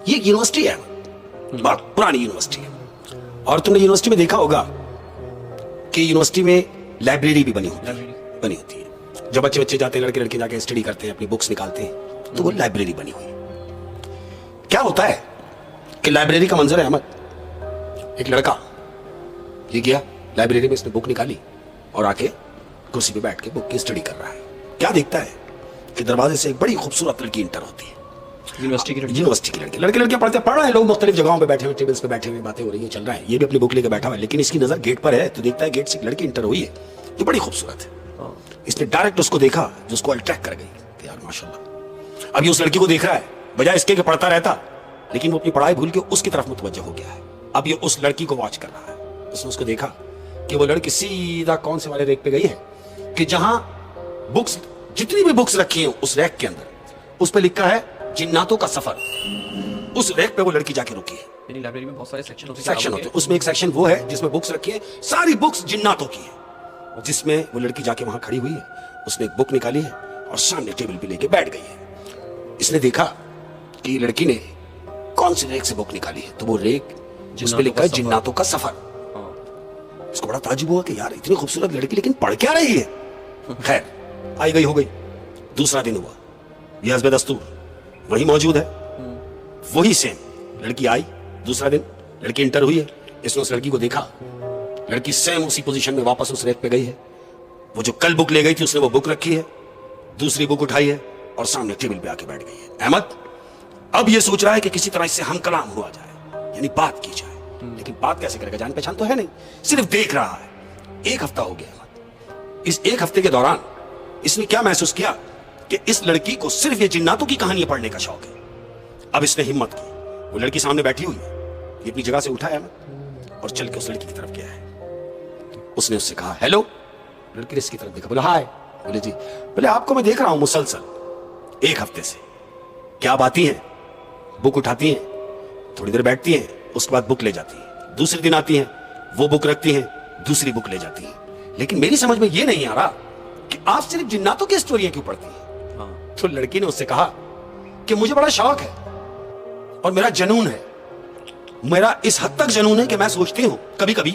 ये एक यूनिवर्सिटी है, बहुत पुरानी यूनिवर्सिटी है। और तुमने यूनिवर्सिटी में देखा होगा कि यूनिवर्सिटी में लाइब्रेरी भी बनी होती है। जब बच्चे बच्चे जाते हैं, लड़के लड़के जाके स्टडी करते हैं, अपनी बुक्स निकालते हैं, तो वो लाइब्रेरी बनी हुई है। क्या होता है कि लाइब्रेरी का मंजर है अहमद, एक लड़का ये गया लाइब्रेरी में, इसने बुक निकाली और आके कुर्सी पे बैठ के बुक की स्टडी कर रहा है। क्या देखता है कि दरवाजे से एक बड़ी खूबसूरत लड़की इंटर होती है, यूनिवर्सिटी की लड़की। लड़के लड़के पढ़ रहे हैं, लोग मुख्तलिफ जगहों पे बैठे हुए, टेबल्स पे बैठे हुए, बातें हो रही है, चल रहा है, ये भी अपनी बुक लेकर बैठा हुआ है, लेकिन इसकी नजर गेट पर है। तो देखता है गेट से एक लड़की इंटर हुई है जो बड़ी खूबसूरत है। इसने डायरेक्ट उसको देखा जो उसको अट्रैक्ट कर गई कि यार माशाल्लाह। अब ये उस लड़की को देख रहा है, बजाय इसके पढ़ता रहता, लेकिन वो अपनी पढ़ाई भूल के उसकी तरफ मुतवज्जह हो गया है। अब ये उस लड़की को वॉच कर रहा है। उसने उसको देखा कि वो लड़की सीधा कौन से वाले रैक पे गई है कि जहां बुक्स, जितनी भी बुक्स रखी हैं उस रैक के अंदर, उस पे लिखा है जिन्नातों का सफर। उस रैक पे वो लड़की जाके रुकी है। लाइब्रेरी में बहुत सारे सेक्शन होते हैं, उसमें एक सेक्शन वो है जिसमें बुक्स रखी है, सारी बुक्स जिन्नातों की है, जिसमें वो लड़की जाके वहां खड़ी हुई है। उसने एक बुक निकाली है और सामने टेबल पे लेके बैठ गई है। इसने देखा कि लड़की ने कौन सी रैक से बुक निकाली है, तो वो रैक जिस पे लिखा है जिन्नातों का सफर। इसको बड़ा ताज्जुब हुआ कि यार इतनी खूबसूरत लड़की लेकिन पढ़ क्या रही है। खैर आई गई हो गई। दूसरा दिन हुआ, ये हस्बे दस्तूर वही मौजूद है, वही सेम लड़की आई। दूसरा दिन लड़की इंटर हुई है, इसने उस लड़की को देखा, लड़की सेम उसी पोजीशन में वापस उस रैक पे गई है। वो जो कल बुक ले गई थी उसने वो बुक रखी है, दूसरी बुक उठाई है और सामने टेबल पे आके बैठ गई है। अहमद अब ये सोच रहा है कि किसी तरह इससे हम कलाम हुआ जाए, यानी बात की जाए, लेकिन बात कैसे करेगा, जान पहचान तो है नहीं, सिर्फ देख रहा है। एक हफ्ता हो गया अहमद। इस एक हफ्ते के दौरान इसने क्या महसूस किया कि इस लड़की को सिर्फ ये जिन्नातों की कहानियां पढ़ने का शौक है। अब इसने हिम्मत की, वो लड़की सामने बैठी हुई है, ये अपनी जगह से उठा है अहमद और चल के उस लड़की की तरफ गया है। उसने उससे कहा हेलो। लड़की ने इसकी तरफ देखा, बोला हाय। बोले जी। बोले आपको मैं देख रहा हूं मुसलसल एक हफ्ते से, क्या बाती हैं, बुक उठाती हैं, थोड़ी देर बैठती हैं, उसके बाद बुक ले जाती हैं, दूसरे दिन आती हैं, वो बुक रखती हैं, दूसरी बुक ले जाती हैं, लेकिन मेरी समझ में ये नहीं आ रहा कि आप सिर्फ जिन्नातों की स्टोरियां क्यों पढ़ती हैं। तो लड़की ने उससे कहा कि मुझे बड़ा शौक है और मेरा जनून है, मेरा इस हद तक जनून है कि मैं सोचती हूं कभी कभी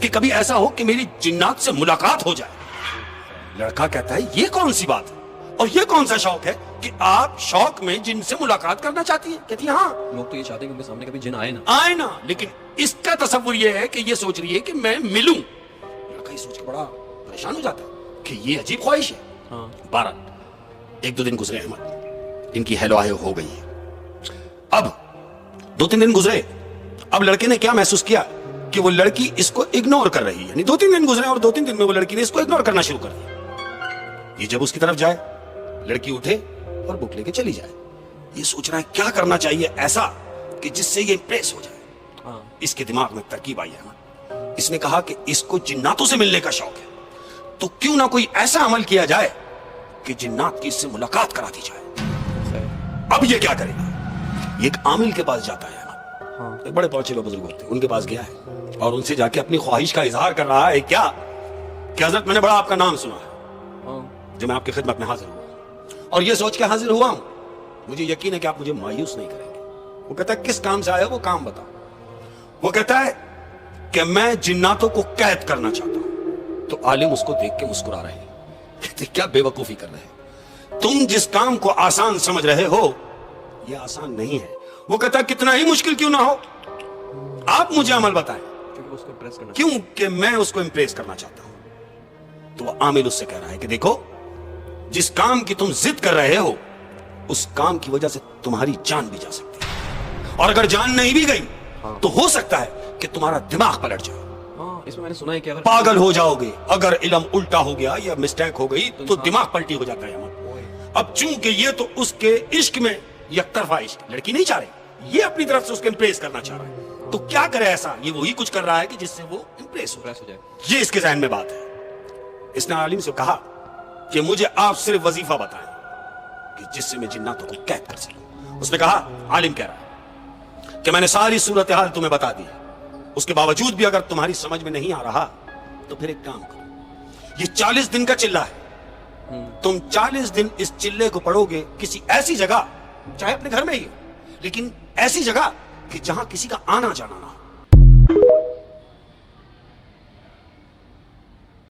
कि कभी ऐसा हो कि मेरी जिन्नात से मुलाकात हो जाए। लड़का कहता है ये कौन सी बात है और ये कौन सा शौक है कि आप शौक में जिनसे मुलाकात करना चाहती हैं। कहती है हाँ, लोग तो ये चाहते हैं कि उनके सामने कभी जिन आए ना, लेकिन इसका तसव्वुर ये है कि ये सोच रही है कि मैं मिलूं। लड़का ये सोच के बड़ा परेशान हो जाता है कि ये अजीब ख्वाहिश है। बहरहाल एक दो दिन गुजरे अहमद, इनकी हेलो आयो हो गई है। अब दो तीन दिन गुजरे, अब लड़के ने क्या महसूस किया कि वो लड़की इसको इग्नोर कर रही है, यानी दो तीन दिन गुजरे और दो तीन दिन में वो लड़की ने इसको इग्नोर करना शुरू कर दिया। ये जब उसकी तरफ जाए, लड़की उठे और बुक लेके चली जाए। ये सोच रहा है क्या करना चाहिए ऐसा कि जिससे ये इंप्रेस हो जाए। इसके दिमाग में तरकीब आई है। इसने कहा कि इसको जिन्नातों से मिलने का शौक है, तो क्यों ना कोई ऐसा अमल किया जाए कि जिन्नात की इससे मुलाकात करा दी जाए। अब ये क्या करेगा, ये एक आमिल के पास जाता है। एक बड़े पहुंचे हुए बुजुर्ग होते हैं, उनके पास गया है और उनसे जाके अपनी ख्वाहिश का इजहार कर रहा है क्या कि हजरत मैंने बड़ा आपका नाम सुना है, जो मैं आपकी खिदमत में हाजिर हुआ और ये सोच के हाजिर हुआ हूं, मुझे यकीन है कि आप मुझे मायूस नहीं करेंगे। वो कहता है किस काम से आया, वो काम बताओ। वो कहता है कि मैं जिन्नातों को कैद करना चाहता हूं। तो आलिम उसको देख के मुस्कुरा रहे हैं, कहते क्या बेवकूफी कर रहे हैं, तुम जिस काम को आसान समझ रहे हो ये आसान नहीं है। वो कहता है कितना ही मुश्किल क्यों ना हो, आप मुझे अमल बताएं, क्योंकि मैं उसको इंप्रेस करना चाहता हूं। तो वो आमिल उससे कह रहा है कि देखो जिस काम की तुम जिद कर रहे हो उस काम की वजह से तुम्हारी जान भी जा सकती है, और अगर जान नहीं भी गई तो हो सकता है कि तुम्हारा दिमाग पलट जाए। इसमें मैंने सुना है कि अगर पागल हो जाओगे, अगर इल्म उल्टा हो गया या मिस्टेक हो गई तो दिमाग पलटी हो जाता है। अब चूंकि ये तो उसके इश्क में यकतरफा इश्क, लड़की नहीं चाह रही, ये अपनी तरफ से उसको इंप्रेस करना चाह रहा है, तो क्या करे ऐसा, ये वही कुछ कर रहा है कि जिससे वो इंप्रेस हो जाए। ये इसके ज़हन में बात है। इसने आलिम से कहा कि मुझे आप सिर्फ वजीफा बताएं कि जिससे मैं जिन्नातों को कैद कर सकूं। उसने कहा, आलिम कह रहा है कि मैंने सारी सूरत हाल तुम्हें बता दी, उसके बावजूद भी अगर तुम्हारी समझ में नहीं आ रहा तो फिर एक काम करो, ये 40 दिन का चिल्ला है, तुम 40 दिन इस चिल्ले को पढ़ोगे किसी ऐसी जगह, चाहे अपने घर में ही, लेकिन ایسی جگہ کہ جہاں کسی کا آنا جانا نہ ہو.